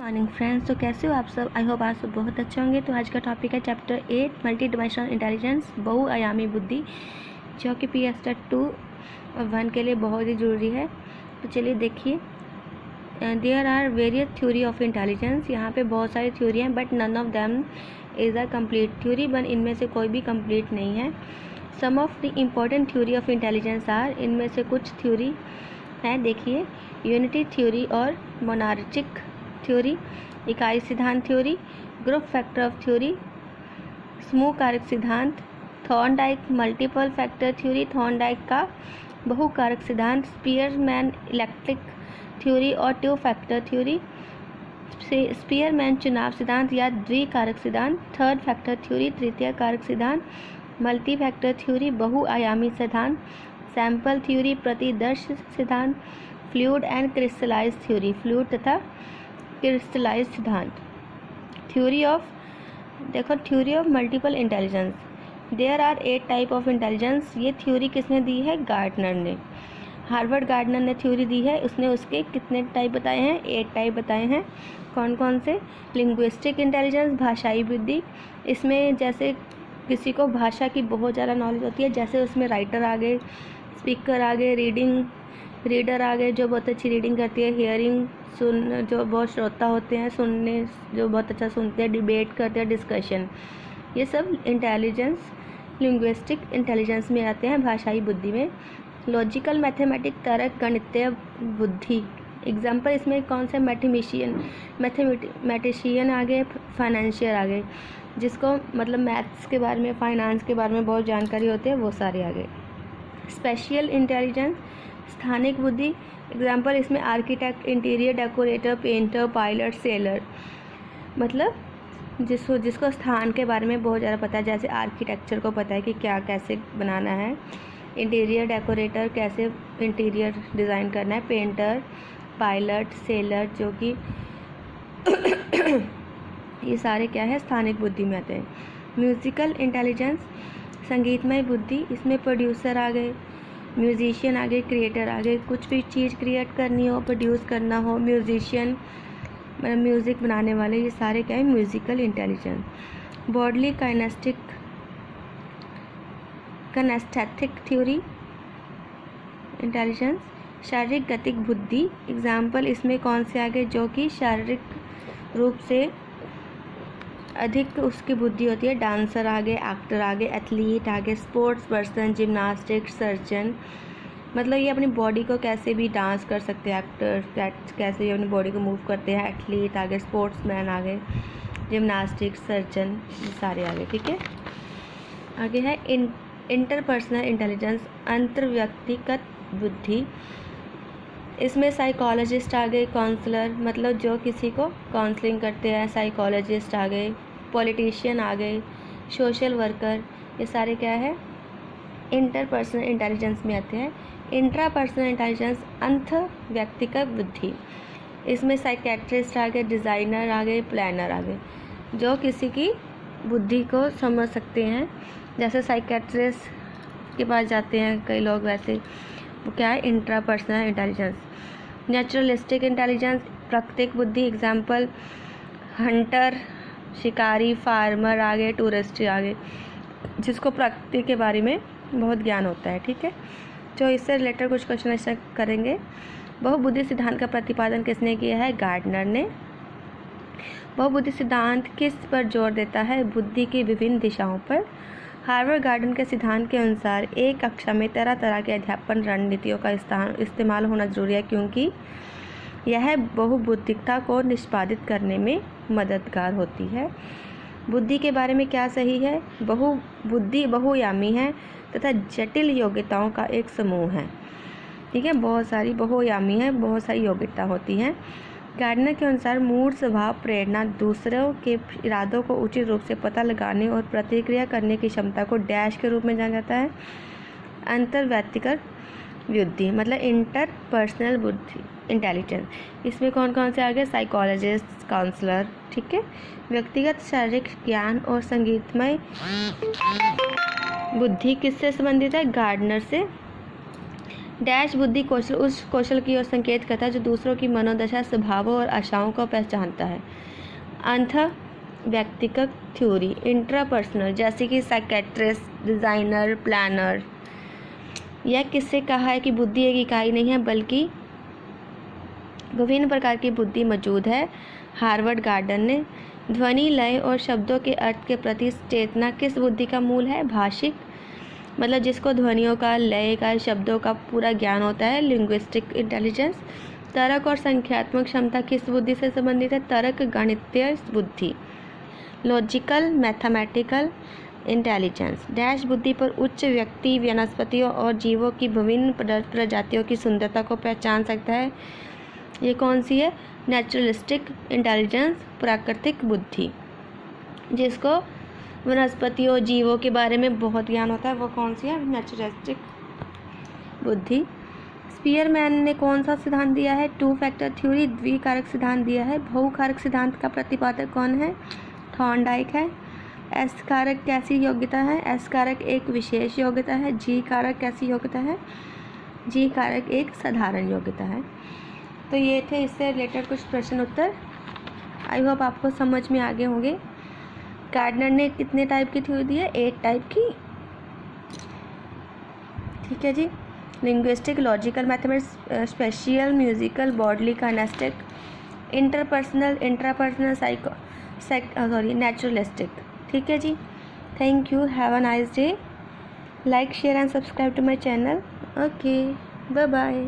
Morning friends, तो कैसे हो आप सब। आई होप आप सब बहुत अच्छे होंगे। तो आज का टॉपिक है चैप्टर 8 मल्टी डिमेंशनल इंटेलिजेंस, बहुआयामी बुद्धि, जो कि PS 2 और 1 के लिए बहुत ही ज़रूरी है। तो चलिए देखिए, there are various theory of intelligence. यहाँ पे बहुत सारी थ्योरी हैं, but none of them is a complete theory. But इनमें से कोई भी कम्प्लीट नहीं है। Some of the important theory of intelligence are, इनमें से कुछ थ्योरी है। देखिए, यूनिटी थ्योरी और मोनार्चिक थ्योरी, इकाई सिद्धांत theory, group factor of theory, समूह कारक सिद्धांत, Thorndike multiple factor theory, Thorndike का बहुकारक सिद्धांत, स्पीयरमैन इलेक्ट्रिक थ्योरी और ट्यू फैक्टर थ्योरी, स्पीयरमैन चुनाव सिद्धांत या द्विकारक सिद्धांत, थर्ड फैक्टर थ्योरी, तृतीय कारक सिद्धांत, मल्टी फैक्टर थ्योरी, बहुआयामी सिद्धांत, सैंपल थ्योरी, प्रतिदर्श सिद्धांत, fluid and crystallize theory, fluid तथा क्रिस्टलाइज सिद्धांत, थ्योरी ऑफ, देखो theory of multiple intelligence. There are 8 type of intelligence. ये थ्योरी किसने दी है? गार्डनर ने, हार्वर्ड गार्डनर ने थ्योरी दी है। उसने उसके कितने टाइप बताए हैं? 8 टाइप बताए हैं। कौन कौन से? लिंग्विस्टिक इंटेलिजेंस, भाषाई बुद्धि। इसमें जैसे किसी को भाषा की बहुत ज़्यादा नॉलेज होती है, जैसे उसमें राइटर आ गए, स्पीकर आ गए, रीडर आ गए जो बहुत अच्छी रीडिंग करती है, हियरिंग जो बहुत श्रोता होते हैं, सुनने जो बहुत अच्छा सुनते हैं, डिबेट करते हैं, डिस्कशन, ये सब इंटेलिजेंस लिंग्विस्टिक इंटेलिजेंस में आते हैं, भाषाई बुद्धि में। लॉजिकल मैथमेटिक तर्क गणितीय बुद्धि, एग्जाम्पल इसमें कौन से? मैथमेटिशियन आ गए, फाइनेंशियर आ गए, जिसको मतलब मैथ्स के बारे में, फाइनेंस के बारे में बहुत जानकारी होती है, वो सारे आ गए। स्पेशियल इंटेलिजेंस, स्थानिक बुद्धि, एग्जाम्पल इसमें architect, interior decorator, painter, pilot, seller, मतलब जिसको स्थान के बारे में बहुत ज़्यादा पता है, जैसे आर्किटेक्चर को पता है कि क्या कैसे बनाना है, इंटीरियर डेकोरेटर कैसे इंटीरियर डिज़ाइन करना है, पेंटर, पायलट, सेलर, जो कि ये सारे क्या है? स्थानिक बुद्धि में आते हैं। म्यूज़िकल इंटेलिजेंस, संगीतमय बुद्धि, इसमें प्रोड्यूसर आ गए, म्यूजिशियन आ गए, क्रिएटर आ गए, कुछ भी चीज़ क्रिएट करनी हो, प्रोड्यूस करना हो, म्यूजिशियन मतलब म्यूज़िक बनाने वाले, ये सारे क्या है? Musical intelligence. Bodily kinesthetic theory intelligence, शारीरिक गतिक बुद्धि, एग्जाम्पल इसमें कौन से आ गए? जो कि शारीरिक रूप से अधिक उसकी बुद्धि होती है, डांसर आ गए, एक्टर आ गए, एथलीट आ गए, स्पोर्ट्स पर्सन, जिम्नास्टिक, सर्जन, मतलब ये अपनी बॉडी को कैसे भी डांस कर सकते हैं, एक्टर कैसे भी अपनी बॉडी को मूव करते हैं, एथलीट आ गए, स्पोर्ट्समैन आ गए, जिम्नास्टिक, सर्जन, ये सारे आ गए। ठीक है, आगे है इंटरपर्सनल इंटेलिजेंस, अंतर्व्यक्तिगत बुद्धि, इसमें साइकोलॉजिस्ट आ गए, काउंसलर मतलब जो किसी को काउंसलिंग करते हैं, साइकोलॉजिस्ट आ गए, पॉलिटिशियन आ गए, सोशल वर्कर, ये सारे क्या है? इंटरपर्सनल इंटेलिजेंस में आते हैं। इंट्रापर्सनल इंटेलिजेंस, अंत व्यक्तिगत बुद्धि, इसमें साइकेट्रिस्ट आ गए, डिज़ाइनर आ गए, प्लानर आ गए, जो किसी की बुद्धि को समझ सकते हैं। जैसे साइकेट्रिस्ट के पास जाते हैं कई लोग, वैसे वो क्या है? Intrapersonal intelligence. नेचुरलिस्टिक इंटेलिजेंस, प्राकृतिक बुद्धि, एग्जाम्पल हंटर, शिकारी, फार्मर आ गए, टूरिस्ट आ गए, जिसको प्रकृति के बारे में बहुत ज्ञान होता है। ठीक है, जो इससे रिलेटेड कुछ क्वेश्चन ऐसा करेंगे। बहुबुद्धि सिद्धांत का प्रतिपादन किसने किया है? गार्डनर ने। बहुबुद्धि सिद्धांत किस पर जोर देता है? बुद्धि की विभिन्न दिशाओं पर। हार्वर्ड गार्डन के सिद्धांत के अनुसार एक कक्षा में तरह तरह के अध्यापन रणनीतियों का इस्तेमाल होना जरूरी है, क्योंकि यह बहुबुद्धिकता को निष्पादित करने में मददगार होती है। बुद्धि के बारे में क्या सही है? बुद्धि बहुआयामी है तथा जटिल योग्यताओं का एक समूह है। ठीक है, बहुत सारी बहुआयामी है, बहुत सारी योग्यता होती हैं। गार्डनर के अनुसार मूड, स्वभाव, प्रेरणा, दूसरों के इरादों को उचित रूप से पता लगाने और प्रतिक्रिया करने की क्षमता को डैश के रूप में जाना जाता है। अंतर्व्यक्तिगत बुद्धि मतलब इंटरपर्सनल बुद्धि इंटेलिजेंस, इसमें कौन कौन से आ गए? Psychologist, counsellor. ठीक है, व्यक्तिगत शारीरिक ज्ञान और संगीतमय बुद्धि किससे संबंधित है? गार्डनर से। डैश बुद्धि कौशल उस कौशल की ओर संकेत करता है जो दूसरों की मनोदशा, स्वभावों और आशाओं को पहचानता है। अंत व्यक्तिगत थ्योरी इंट्रापर्सनल, जैसे कि साइकेट्रिस्ट, डिज़ाइनर, प्लानर। यह किससे कहा है कि बुद्धि एक इकाई नहीं है बल्कि विभिन्न प्रकार की बुद्धि मौजूद है। हार्वर्ड गार्डन ने। ध्वनि, लय और शब्दों के अर्थ के प्रति चेतना किस बुद्धि का मूल है? भाषिक, मतलब जिसको ध्वनियों का, लय का, शब्दों का पूरा ज्ञान होता है, लिंग्विस्टिक इंटेलिजेंस। तर्क और संख्यात्मक क्षमता किस बुद्धि से संबंधित है? तर्क गणितीय बुद्धि। Logical mathematical intelligence. डैश बुद्धि पर उच्च व्यक्ति वनस्पतियों और जीवों की विभिन्न प्रजातियों की सुंदरता को पहचान सकता है। ये कौन सी है? नेचुरलिस्टिक इंटेलिजेंस, प्राकृतिक बुद्धि। जिसको वनस्पतियों, जीवों के बारे में बहुत ज्ञान होता है, वो कौन सी है? नेचुरलिस्टिक बुद्धि। स्पीयरमैन ने कौन सा सिद्धांत दिया है? 2 फैक्टर थ्योरी, द्विकारक सिद्धांत दिया है। बहुकारक सिद्धांत का प्रतिपादक कौन है? थॉर्नडाइक है। एस कारक कैसी योग्यता है? एस कारक एक विशेष योग्यता है। जी कारक कैसी योग्यता है? जी कारक एक साधारण योग्यता है। तो ये थे इससे रिलेटेड कुछ प्रश्न उत्तर। आई होप आपको समझ में आ गए होंगे। गार्डनर ने कितने टाइप की थ्योरी दी है? 8 टाइप की। ठीक है जी। Linguistic, logical, mathematics, spatial, musical, bodily, kinesthetic, interpersonal, intrapersonal, naturalistic. ठीक है जी। Thank you, have a nice day. Like, share and subscribe to my channel. Okay, bye bye.